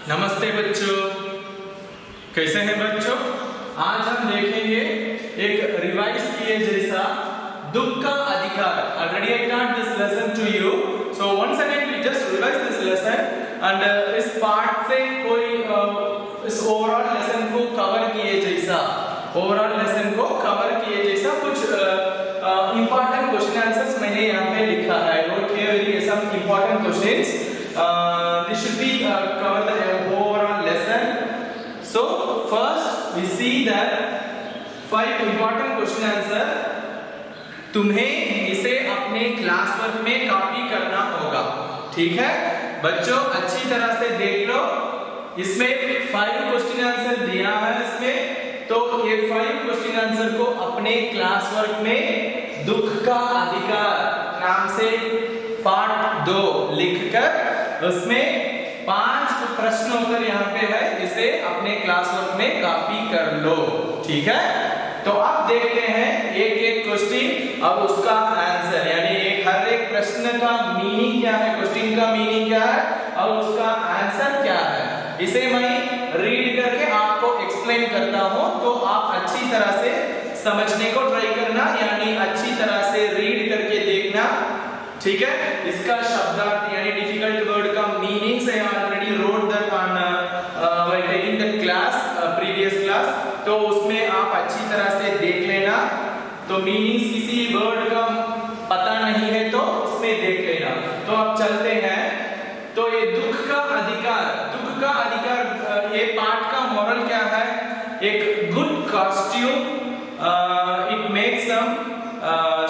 नमस्ते बच्चों, कैसे हैं बच्चों। आज हम देखेंगे एक रिवाइज किए जैसा दुख का अधिकार। Already I taught this lesson to you, so once again we just revise this lesson and इस पार्ट से कोई इस ओवरऑल लेसन को कवर किए जैसा कुछ इंपॉर्टेंट क्वेश्चन आंसर्स मैंने यहाँ पे लिखा है। I wrote here some important questions. This should be cover the overall lesson. So first we see that 5 important question answer. तुम्हें इसे अपने क्लास वर्क में कॉपी करना होगा, ठीक है बच्चों। अच्छी तरह से देख लो, इसमें 5 क्वेश्चन आंसर दिया है इसमें, तो ये 5 क्वेश्चन आंसर को अपने क्लास वर्क में दुख का अधिकार नाम से पार्ट 2 लिखकर उसमें 5 प्रश्न उत्तर यहाँ पे है, इसे अपने क्लास वर्क में कॉपी कर लो, ठीक है। तो अब देखते हैं एक एक क्वेश्चन और उसका आंसर, यानी हर एक प्रश्न का मीनिंग क्या है, क्वेश्चन का मीनिंग क्या है और उसका आंसर क्या है। इसे मैं रीड करके आपको एक्सप्लेन करता हूं, तो आप अच्छी तरह से समझने को ट्राई करना, यानी अच्छी तरह से रीड करके देखना, ठीक है। इसका शब्दार्थ यानी डिफिकल्ट वर्ड का मीनिंग से already wrote that on while taking the class previous class, तो उसमें आप अच्छी तरह से देख लेना। तो मीनिंग्स किसी वर्ड का पता नहीं है तो उसमें देख लेना। तो अब चलते हैं। तो ये दुख का अधिकार, ये पार्ट का मॉरल क्या है। एक good costume it makes some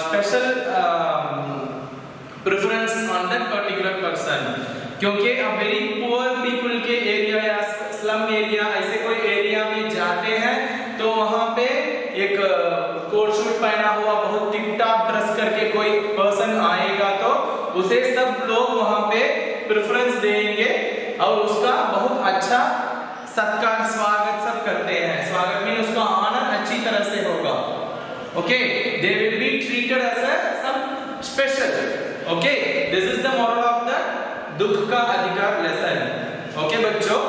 special preference on that particular person, क्योंकि अब वेरी पुअर पीपल के एरिया या स्लम एरिया ऐसे कोई एरिया में जाते हैं तो वहां पे एक कोट शूट पहना हुआ बहुत टिप टॉप ड्रेस करके कोई पर्सन आएगा तो उसे सब लोग वहां पे प्रेफरेंस देंगे और उसका बहुत अच्छा सत्कार स्वागत सब करते हैं। स्वागत में उसका ऑनर अच्छी तरह से होगा, okay. They will be treated as some special, okay. This is the moral of the दुख का अधिकार लेसन, ओके बच्चों।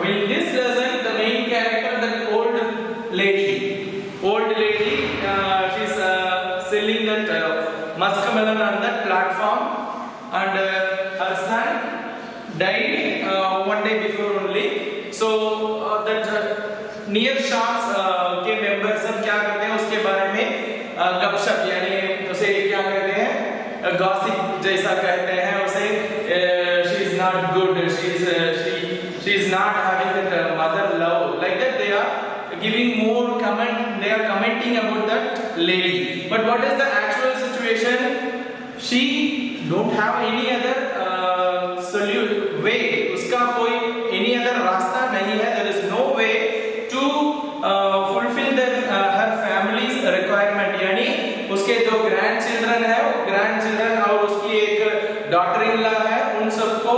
in this lesson the main character, the old lady she's selling that muskmelon on that platform and her son died one day before only, so that near shops के member सब क्या करते हैं उसके बारे में गपशप, यानी उसे क्या कहते हैं गॉसिप जैसा कहते हैं उसे। she is not good, she is not having that mother love, like that they are giving more comment, they are commenting about that lady. But what is the actual situation? She don't have any other solution way, उसका कोई any other रास्ता नहीं है, there is no way to fulfill her family's requirement, यानी उसके जो grand children है वो ग्रैंड चिल्ड्रन और उसकी एक डॉटर इन लॉ है, उन सबको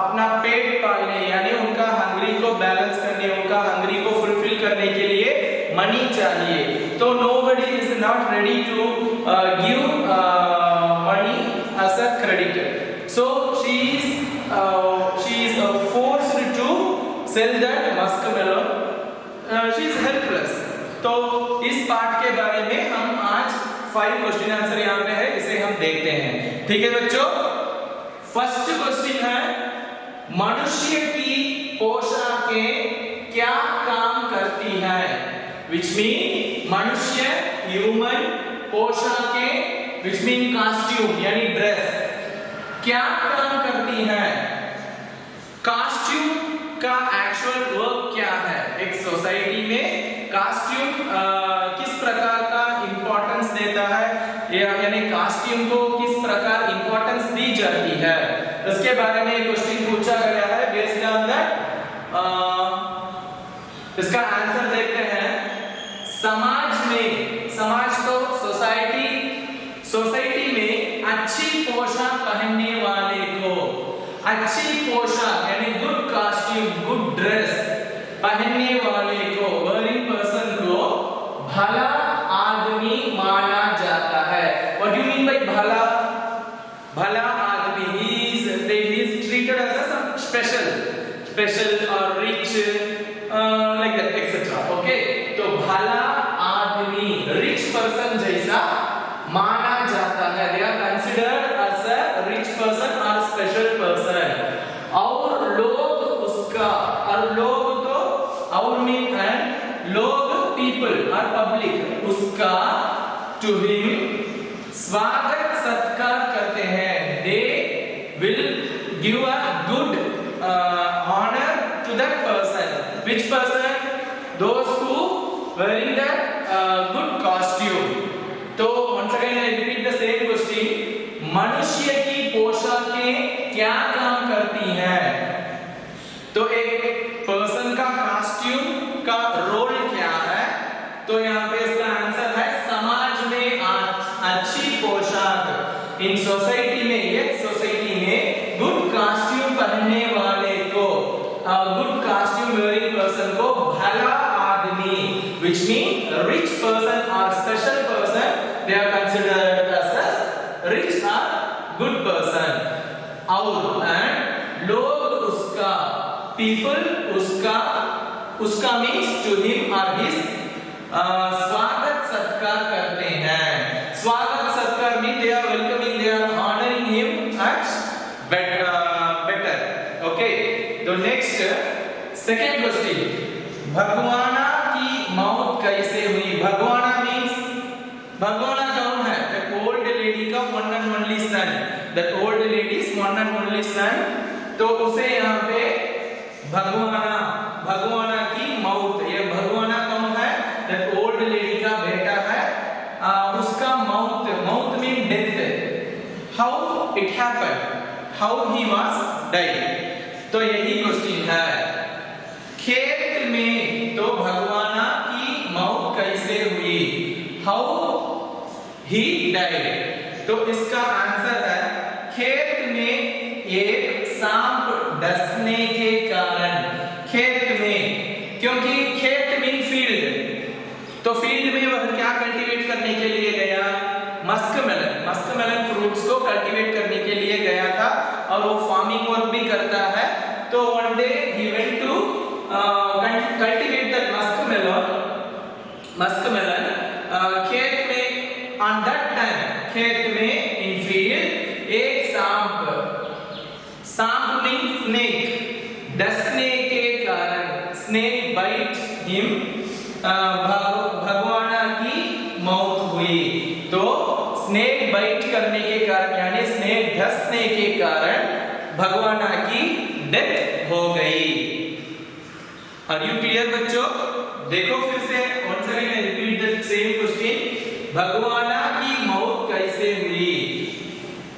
अपना पेट पालने यानी उनका हंग्री को बैलेंस करने, उनका हंग्री को फुलफिल करने के लिए मनी चाहिए। तो nobody is not ready to give money as a creditor, so she is forced to sell that muskmelon. She is helpless. तो इस पार्ट के बारे में हम आज 5 क्वेश्चन आंसर यहाँ पे है, इसे हम देखते हैं, ठीक है बच्चों। फर्स्ट क्वेश्चन है मनुष्य की पोशाकें क्या काम करती है, which mean मनुष्य ह्यूमन पोशाकें which mean costume यानी ड्रेस क्या काम करती है। कॉस्ट्यूम का एक्चुअल वर्क क्या है। एक सोसाइटी में कॉस्ट्यूम किस प्रकार का इंपॉर्टेंस देता है, यानी कॉस्ट्यूम को किस प्रकार इंपॉर्टेंस दी जाती है, इसके बारे में क्वेश्चन पूछा गया है। बेस्ड ऑन दैट इसका आंसर देखते हैं। समाज तो सोसाइटी में अच्छी पोशाक पहनने वाले को, अच्छी पोशाक यानी गुड कॉस्ट्यूम गुड ड्रेस पहनने वाले को, वेयरिंग पर्सन को भला आदमी माना जाता है। What do you mean by भला आदमी? he is treated as a special माना जाता है, they are considered as a rich person or special person. और लोग उसका, और लोग तो और मीन एंड लोग people or public उसका to him स्वागत सत्कार करते हैं, they will give a good honor to that person. Which person? Those who wearing that good costume. तो once again I repeat the same question. मनुष्य की पोशाकें क्या काम करती हैं? तो एक पर्सन का कॉस्ट्यूम का रोल क्या है? तो यहाँ पे इसका आंसर है समाज में अच्छी पोशाक। इन सोसाइटी में, ये सोसाइटी में गुड कॉस्ट्यूम पहनने वाले को, गुड कॉस्ट्यूम वेयरिंग पर्सन को भला आदमी, which mean rich person or special person, they are considered as a rich or good person. और and लोग उसका, people उसका means to him or his स्वागत सत्कार करते हैं। स्वागत सत्कार means they are welcoming, they are honoring him as better. Okay, तो next second question, भगवाना की मौत कैसे हुई? भगवाना means, भगवाना कौन है? The old lady का one and only son, that old lady's one and only son, तो उसे यहाँ पे भगवाना की मौत, ये भगवाना कौन है? That old lady का बेटा है, उसका मौत mean death. How it happened? How he was died? तो यही क्वेश्चन है। खेत में तो भगवाना की मौत कैसे हुई? How he died? तो इसका आंसर है खेत में एक सांप डसने के कारण। खेत में, क्योंकि खेत मीन फील्ड, तो फील्ड में वह क्या कल्टीवेट करने के लिए गया? मस्कमेलन फ्रूट्स को कल्टीवेट करने के लिए गया था, और वो फार्मिंग वर्क भी करता है। तो one day he went to cultivate that muskmelon खेत में। ऑन दैट टाइम खेत में इन फील्ड एक सांप मीन स्नेक, डसने के कारण, स्नेक बाइट हिम, भगवाना की मौत हुई। तो स्नेक बाइट करने के कारण, यानी स्नेक डसने के कारण भगवाना की डेथ हो गई। आर यू क्लियर बच्चों? देखो फिर से, once again I repeat the same question, भगवाना की मौत कैसे हुई?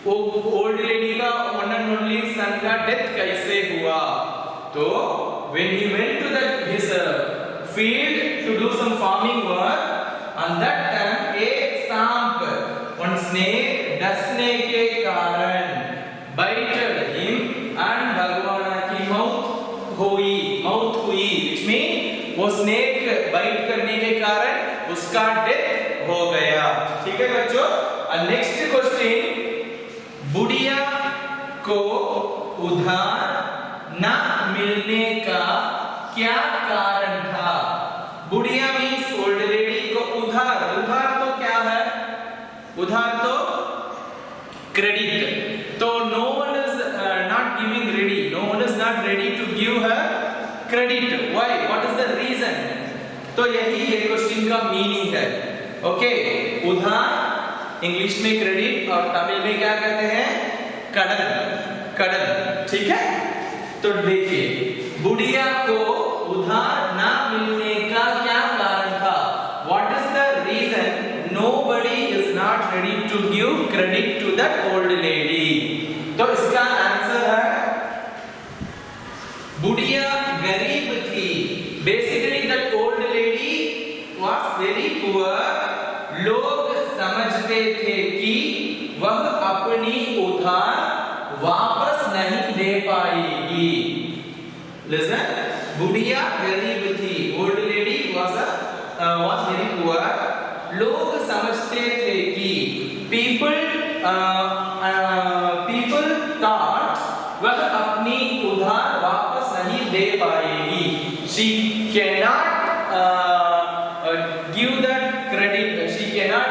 वो ओल्ड लेडी का वन एंड ओनली सन का डेथ कैसे हुआ? तो when he went to his field to do some farming work, on that time एक सांप, one snake डसने के कारण bited him and भगवाना की मौत हुई, which mean वो स्नेक बाइट करने के कारण उसका डेथ हो गया। ठीक है बच्चों? नेक्स्ट क्वेश्चन, बुढ़िया को उधार न मिलने का क्या कारण था? बुढ़िया मीन्स ओल्ड लेडी को उधार तो क्या है? उधार तो क्रेडिट। तो no one is not giving ready, no one is not ready to give her credit. Why? What is the reason? तो यही ये क्वेश्चन का मीनिंग है। ओके, उधार इंग्लिश में क्रेडिट और तमिल में क्या कहते हैं? कड़न। ठीक है? तो देखिए, बुढ़िया को उधार ना मिलने का क्या कारण था? What is the reason nobody is not ready to give credit to that old lady? तो इसका आंसर है बुढ़िया गरीब थी। Basically that old lady was very poor. लोग समझते थे कि वह अपनी उधार वापस नहीं दे पाएगी। Listen, बुढ़िया गरीब थी। Old lady was very poor. लोग समझते थे कि people thought वह अपनी उधार वापस नहीं दे पाएगी। She cannot give that credit. She cannot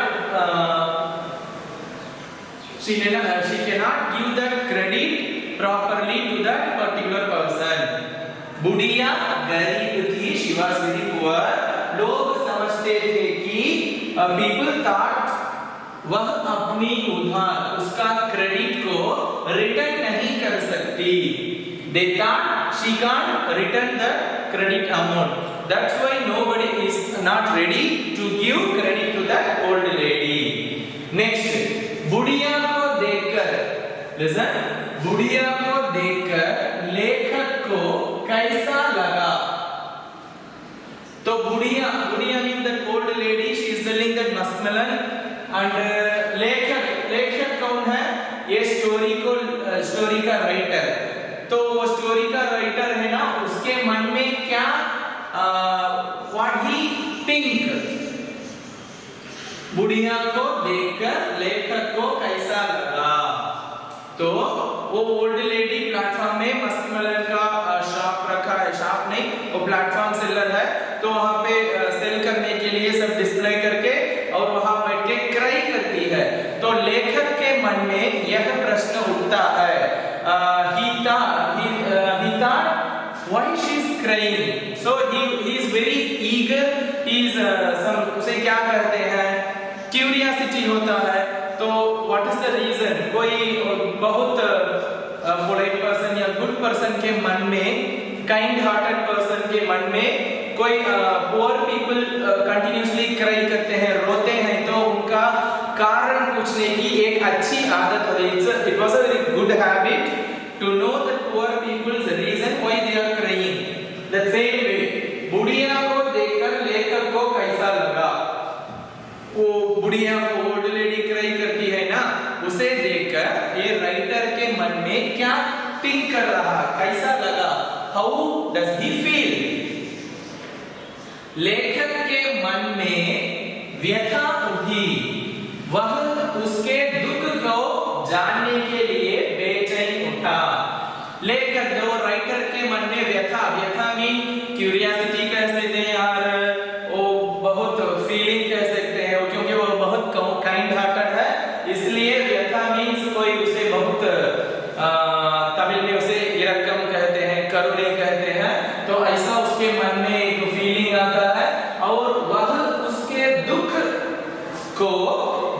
she cannot give the credit properly to that particular person. बुढ़िया गरीब थी, she was very poor. लोग समझते थे कि people thought वह अपनी उधार उसका क्रेडिट को रिटर्न नहीं कर सकती. They thought she can't return the credit amount. That's why nobody is not ready to give credit to that old lady. Next, बुढ़िया को देखकर, listen, बुढ़िया को देखकर लेखक को कैसा लगा? तो बुढ़िया means that old lady, she is selling that muskmelon, and लेखक कौन है? ये स्टोरी का राइटर. तो वो स्टोरी का राइटर है ना, उसके मन में क्या what he think? बुढ़िया को देखकर लेखक को कैसा लगा? तो वो ओल्ड लेडी प्लेटफॉर्म में मस्कमेलन का शॉप रखा है, शॉप नहीं, वो प्लेटफॉर्म सेलर है. तो वहां पे सेल करने के लिए सब डिस्प्ले करके और वहां बैठ के क्राई करती है. तो लेखक के मन में यह प्रश्न उठता है, he thought why she is crying. So he is very eager, he is उसे क्या कहते हैं, क्यूरियोसिटी होता है. तो व्हाट इज द रीजन? कोई बहुत पोलाइट पर्सन या गुड पर्सन के मन में, काइंड हार्टेड पर्सन के मन में कोई पुअर पीपल कंटिन्यूअसली क्राई करते हैं, रोते हैं, तो उनका कारण पूछने की एक अच्छी आदत है. It was a very good habit to know the poor people's reason why they are crying. The same way, बुढ़िया को देखकर लेखक को कैसा लगा? वो बुढ़िया को ओल्ड लेडी क्राई करती है ना, उसे देखकर ये राइटर के मन में क्या थिंक कर रहा, कैसा लगा? How does he feel? लेखक के मन में व्यथा उठी, वह उसके दुख को जानने के लिए बेचैन उठा. लेखक जो राइटर के मन में व्यथा मीन क्यूरियोसिटी कह सकते हैं यार, वो बहुत फीलिंग कह सकते हैं, क्योंकि वो बहुत काइंड हार्टेड है, इसलिए व्यथा मीन्स कोई उसे बहुत तमिल में उसे इरक्कम कहते हैं, करुणे कहते हैं. तो ऐसा उसके मन में एक फीलिंग आता है और वह उसके दुख को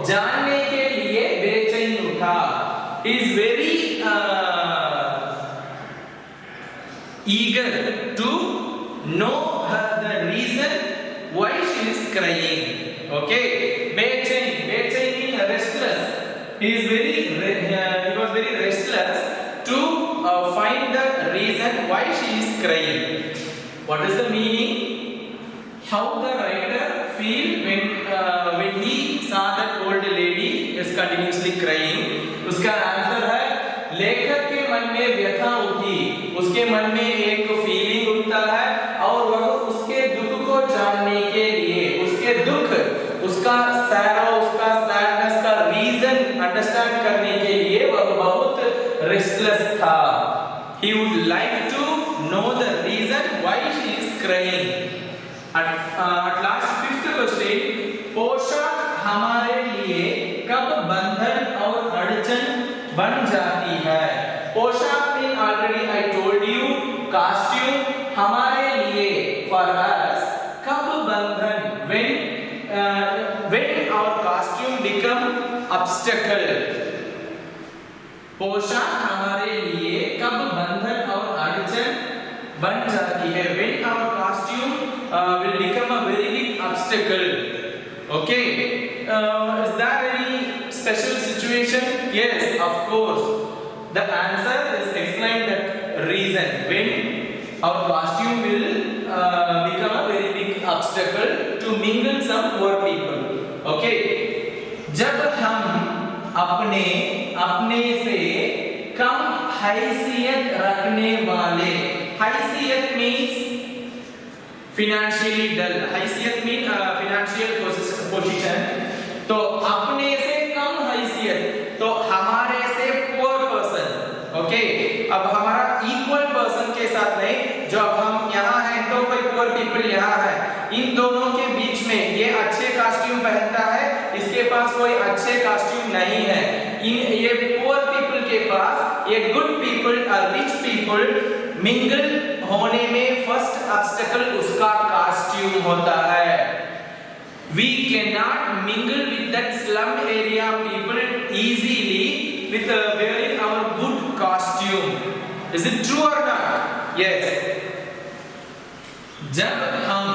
जानने के लिए बेचैन उठा. He is very eager to know the reason why she is crying. Okay, बेचैन means restless. He was very restless to find the reason why she is crying. What is the meaning? How the writer feel when he saw that old lady is continuously crying? उसका answer है, लेखक के मन में व्यथा उठी, उसके मन में एक फीलिंग उठता है और वह उसके दुख को जानने के लिए, उसके दुख, उसका सैरो, उसका सैडनेस का रीजन अंडरस्टैंड करने के लिए वह बहुत रेस्टलेस था. He would like to know the reason why she is crying. At last, fifth question, पोशाक हमारे लिए कब बंधन और अड़चन बन जाती है? पोशाक में already I told you, costume हमारे लिए फॉर अस कब बंधन, when our costume become obstacle. पोशाक हमारे लिए कब बंधन और अड़चन बन जाती है? when our costume will become a very big obstacle. Okay, is there any special situation? Yes, of course. The answer is explained that reason when our costume will become a very big obstacle to mingle some poor people. Okay, जब हम अपने से कम हैसियत रखने वाले, हैसियत means financially dull, हैसियत mean financial position, तो अपने से कम हैसियत, तो हमारे से poor person. ओके, अब हमारा इक्वल पर्सन के साथ नहीं, जो अब हम यहाँ हैं तो कोई पुअर पीपल यहाँ है, इन दोनों के बीच में ये अच्छे कॉस्ट्यूम पहनता है, इसके पास कोई अच्छे कॉस्ट्यूम नहीं है, इन ये पुअर पीपल के पास ये गुड पीपल और रिच पीपल मिंगल होने में फर्स्ट ऑब्स्टेकल उसका कॉस्ट्यूम होता है. We cannot mingle with that slum area people easily with wearing our good costume. Is it true or not? Yes. जब हम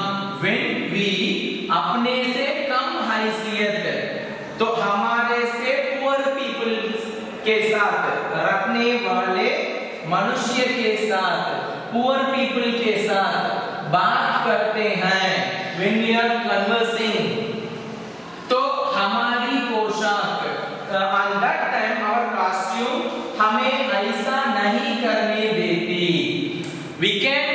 when we अपने से कम हैसियत तो हमारे से पुअर पीपल के साथ रखने वाले मनुष्य के साथ पुअर पीपल के साथ बात करते हैं, when we are conversing, तो हमारी पोशाक on that time our costume हमें ऐसा नहीं करने देती. We can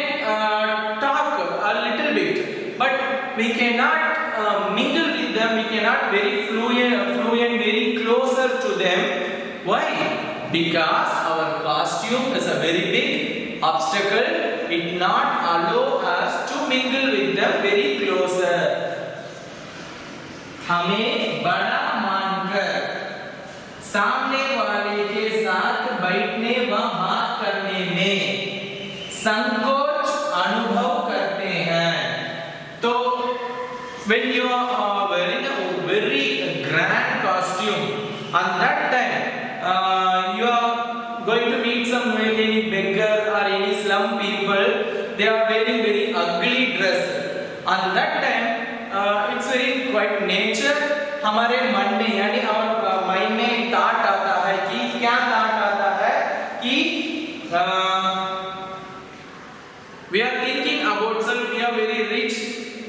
talk a little bit, but we cannot mingle with them. We cannot very fluent, very closer to them. Why? Because our costume is a very big obstacle. It not allow us to mingle with them very closer. हमें बड़ा मानकर सामने वाले के साथ बैठने व बात करने में संकोच अनुभव करते हैं. तो when you are wearing a very grand costume, on that time you are going to meet some any beggar or any slum people. They are wearing very ugly dress. On that time it's very quite nature. हमारे मन में यानी हमारे mind में thought आता है कि क्या थॉट आता है कि we are thinking about some we are very rich,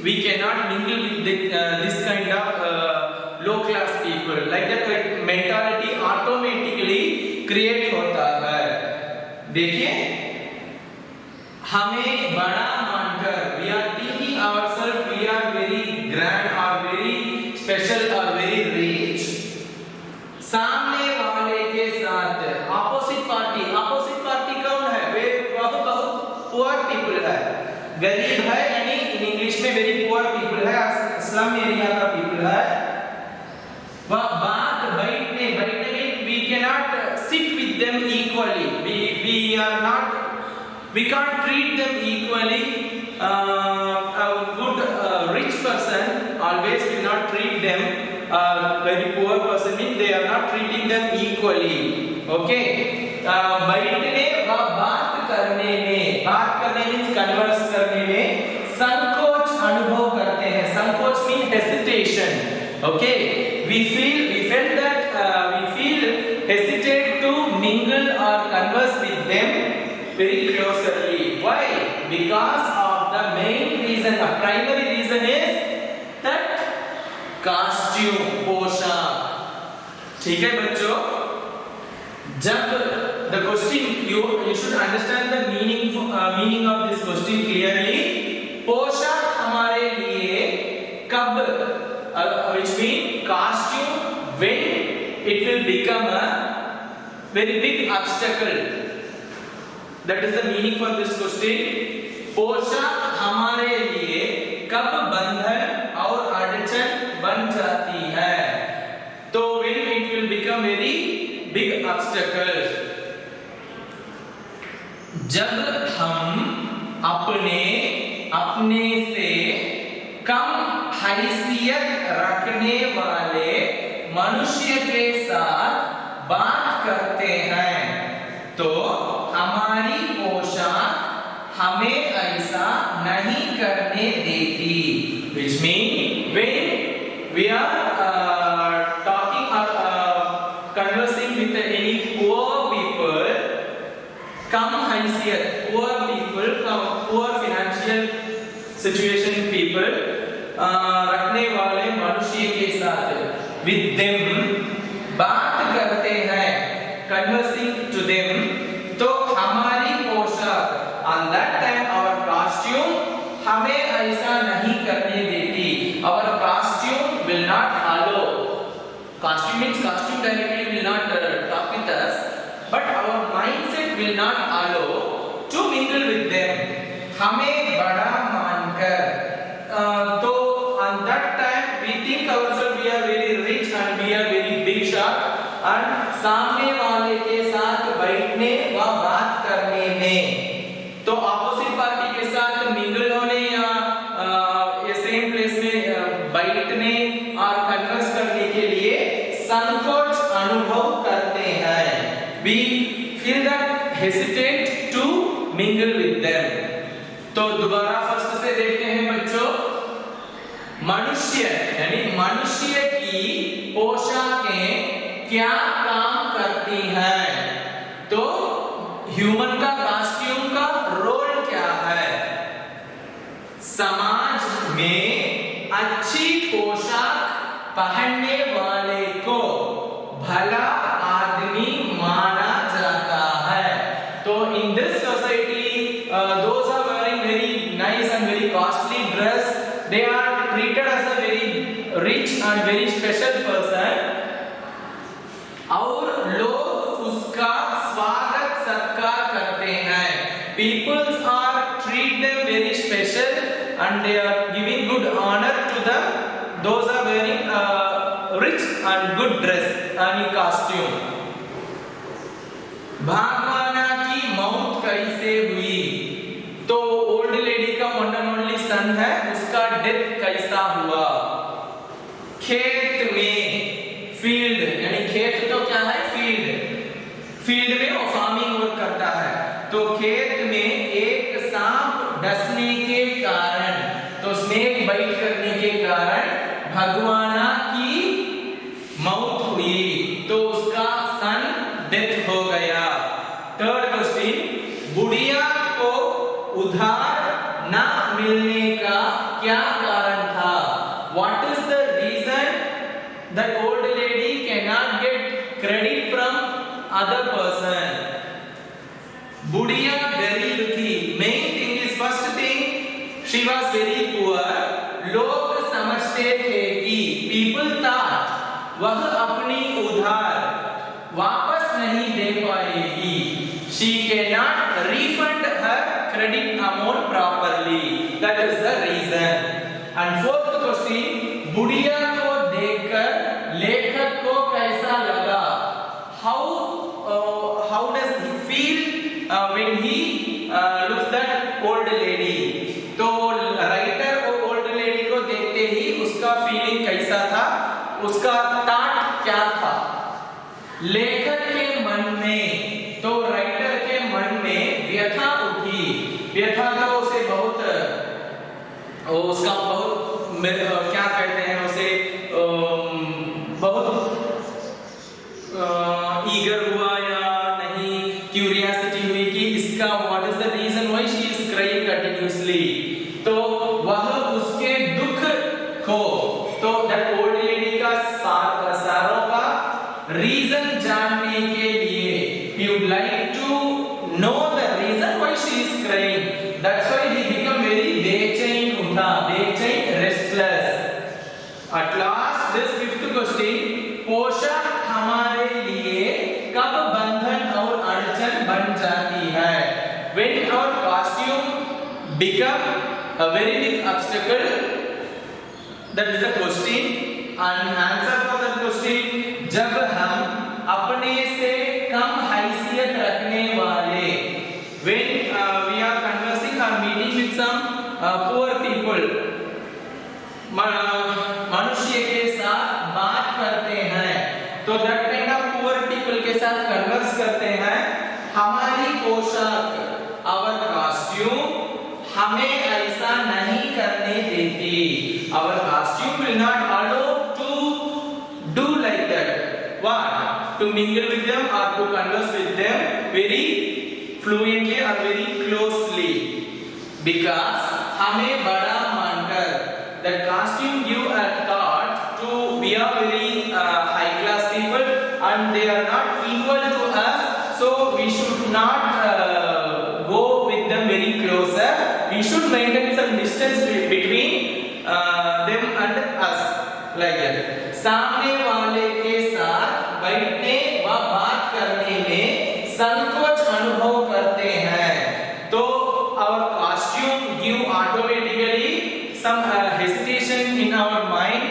we cannot mingle with this kind of low class people. Like that mentality automatically create होता है. देखिए हमें बड़ा मानकर we are thinking ourselves we are very grand or very special or very rich. सामने वाले के साथ opposite party कौन है? वे बहुत poor people है, गरीब है, यानी in English में very poor people है, slum area का people है. वह बात बैठने में we cannot sit with them equally. We are not, we can't treat them equally. A good rich person always will not treat them. Very poor person means they are not treating them equally. Okay. बैठने व बात करने means converse करने में संकोच अनुभव करते हैं. संकोच means hesitation. Okay. We felt that we feel hesitate to mingle or converse with them very closely. Why? Because of the main reason, the primary reason is that costume, पोशाक. ठीक है बच्चों? जब the question you should understand the meaning of this question clearly. पोशाक हमारे लिए कब which means costume when it will become a very big obstacle. That is the meaning for this question. पोशाक हमारे लिए कब बंधन और अड़चन बन जाती है? तो when it will become very big obstacle. जब हम अपने से कम हैसियत रखने वाले मनुष्य के साथ बात करते हैं तो हमारी पोशाक हमें ऐसा नहीं करने देती. Which means when we are talking or conversing with any poor people, कम हैसियत poor people, poor financial situation people, रखने वाले मनुष्य के साथ with them बात करते हैं, conversing to them, तो हमारी पोशाक on that time our costume हमें ऐसा नहीं करने देती. Our costume will not allow. Costume means costume directly will not talk with us, but our mindset will not allow to mingle with them. हमें बड़ा मानकर तो on that time we think ourselves we are very rich and we are very big shot. And सामने वाले के साथ बैठने व बात करने में। तो ऑपोजिट पार्टी के साथ मिंगल होने या सेम प्लेस में बैठने और कन्वर्स करने के लिए संकोच अनुभव करते हैं। We feel that hesitate to mingle with them। तो दोबारा फर्स्ट से देखते हैं बच्चों। मनुष्य यानी मनुष्य की पोशाकें क्या काम करती हैं? तो ह्यूमन का कॉस्ट्यूम का रोल क्या है? समाज में अच्छी पोशाक पहनने वाले को भला आदमी माना जाता है। तो in this society those are wearing very nice and very costly dress, they are treated as a very rich and very special person। और लोग उसका स्वागत सत्कार करते हैं। People are treat them very special and they are giving good honor to them, those are wearing rich and good dress and costume। भागवाना की मौत कैसे हुई? तो ओल्ड लेडी का वन एंड ओनली सन है, उसका डेथ कैसा हुआ? खेत में, फील्ड यानी खेत तो क्या है? फील्ड में वो फार्मिंग वर्क करता है। तो खेत में एक सांप डसने के कारण, तो स्नेक बाइट करने के कारण भगवाना की मौत हुई, तो उसका सन डेथ हो गया। थर्ड क्वेश्चन, बुढ़िया को उधार ना मिलने का क्या कारण था? What is the reason that old lady cannot get credit from other person? बुढ़िया गरीब थी। Main thing is first thing, she was very poor। लोग समझते थे कि people thought वह अपनी उधार वापस नहीं दे पाएगी। She cannot refund her credit amount properly, that is the reason। And fourth question, बुढ़िया को देखकर लेखक को कैसा लगा? How does he feel when he looks that old lady? तो राइटर वो ओल्ड लेडी को देखते ही उसका फीलिंग कैसा था, उसका थॉट क्या था? लेखक के मन में, तो राइटर के मन में व्यथा उठी। व्यथा तो उसे बहुत, उसका बहुत क्या कहते हैं उसे, बहुत ईगर हुआ या नहीं, क्यूरियोसिटी हुई कि इसका what is the reason why she is crying continuously. तो वह उसके दुख को, तो दैट ओल्ड लेडी का सारों का रीजन जानने के लिए he would like to know the reason why she is crying, that's why he become very बेचैन उठा, बेचैन, restless। At last this fifth question, पोशाक हमारे लिए कब बंधन और अड़चन बन जाती है? When our costume become a very big obstacle, that is the question। and answer for that question, जब हम अपने से कम हैसियत रखने वाले, when we are conversing or meeting with some poor people, मनुष्य के साथ बात करते हैं, तो that kind of poor people के साथ converse करते हैं, हमारी पोशाक, our costume हमें ऐसा नहीं करने देती। Our costume will not allow to do like that। What? To mingle with them or to converse with them very fluently or very closely, because हमें बड़ा मानकर, that costume give a thought to we are very high class people and they are not equal to us, so we should not go with them very closer, we should maintain some distance between them and us, like that। सामने वाले के साथ बैठने व बात करने में संकोच अनुभव करते हैं, तो our costume give automatically some hesitation in our mind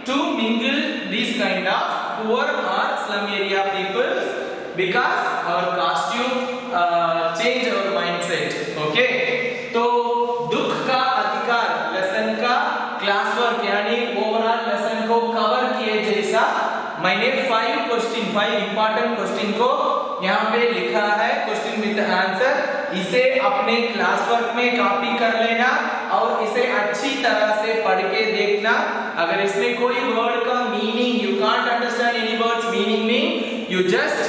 to mingle these kind of poor or slum area people because our costume change our mindset. Okay, तो दुख का अधिकार लेसन का क्लास वर्क यानी ओवरऑल लेसन को cover किए जैसा मैंने 5 इंपॉर्टेंट क्वेश्चन को यहाँ पे लिखा है, क्वेश्चन विद आंसर। इसे अपने क्लास वर्क में कॉपी कर लेना और इसे अच्छी तरह से पढ़ के देखना। अगर इसमें कोई वर्ड का meaning you can't understand any words meaning में, you just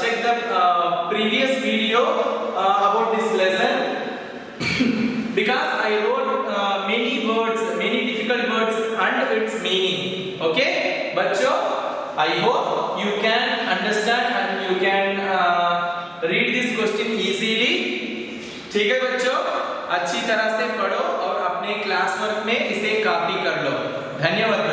check the previous video about this lesson because I wrote many words, many difficult words and its meaning. Okay बच्चों, I hope you can understand and you can read this question easily. ठीक है बच्चों, अच्छी तरह से पढ़ो और अपने क्लास वर्क में इसे कॉपी कर लो। धन्यवाद।